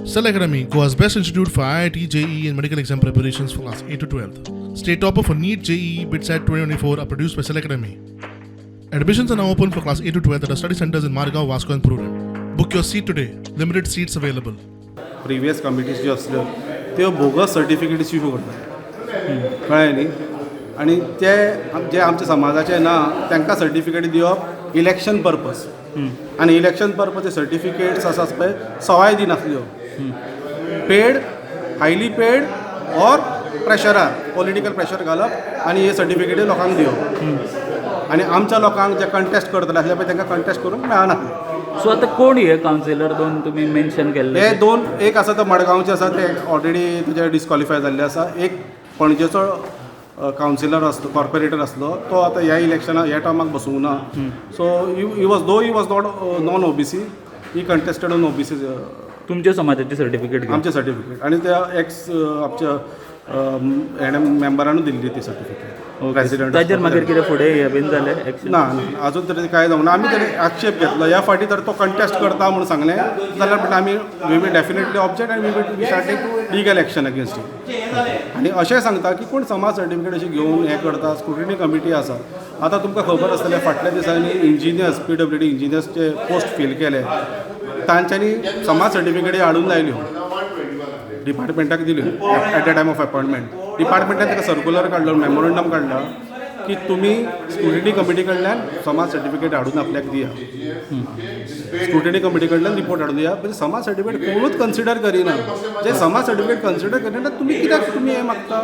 Cell Academy, Goa's best institute for IIT, JEE and medical exam preparations for class 8 to 12th. State topper for NEET, JEE, BITSAT 2024 are produced by Cell Academy. Admissions are now open for class 8 to 12th at our study centers in Margao, Vasco and Prudent. Book your seat today. Limited seats available. Previous committees ज्यो आसल्यो त्यो bogus certificates issue करतात कळ्ळें न्ही आनी ते जे आमच्या समाजाचे ना तांकां सर्टिफिकेट दिवप इलेक्शन पर्पज आनी इलेक्शन पर्पज सर्टिफिकेट्स आसात पळय सवाय दिनासल्यो पेड हायली पेड ऑर प्रेशरार पॉलिटिकल प्रेशर घालप आनी हे सर्टिफिकेटी लोकांक दिवप आनी आमच्या लोकांक जे कंटेस्ट करतले आसले पळय तांकां कंटेस्ट करूंक मेळनासलें. सो आता कोण हे कावन्सिलर दोन तुम्ही मेन्शन केल्ले? हे दोन, एक आसा तो मडगांवचे आसा ते ऑलरेडी तुजे डिस्कॉलिफाय जाल्ले आसा. एक पणजेचो कावन्सिलर आसलो, कॉर्पोरेटर आसलो, तो आतां ह्या इलेक्शनाक ह्या टर्माक बसूंक ना. So he was not non OBC, he contested on OBC. तुमच्या समाजाची सर्टिफिकेट आमचे सर्टिफिकेट आनी त्या एक्स आमच्या हेणे मेंबरानूच दिल्ली ती सर्टिफिकेट प्रेसिडेंट. ताजेर मागीर कितें फुडें हे बीन जालें एक्शन? ना अजून तरी कांय जावंक ना. आमी तरी आक्षेप घेतलो ह्या फाटी तर तो कंटेस्ट करता म्हणून सांगलें जाल्यार बट आमी वी विल डेफिनेटली ऑब्जेक्ट आनी we shall take legal action against it. आनी अशें सांगता की कोण समाज सर्टिफिकेट अशी घेवन हें करता. स्क्रुटिनी कमिटी आसा. आतां तुमकां खबर आसतलें फाटल्या दिसांनी इंजिनियर्स PWD इंजिनियर्सचे पोस्ट फील केले, तांच्यांनी समाज सर्टिफिकेटी हाडून लायल्यो, डिपार्टमेंटाक दिल्यो at the time of appointment. डिपार्टमेंटान ताका सर्क्युलर काडलो, मेमोरंडम काडला की तुमी स्क्रुटिनी कमिटी कडल्यान समाज सर्टिफिकेट हाडून आपल्याक दिया. स्क्रुटिनी कमिटी कडल्यान रिपोर्ट हाडून दिया. म्हणजे समाज सर्टिफिकेट कोणूच कन्सिडर करिना. जे समाज सर्टिफिकेट कन्सिडर करिना तुमी कित्याक तुमी हें मागता?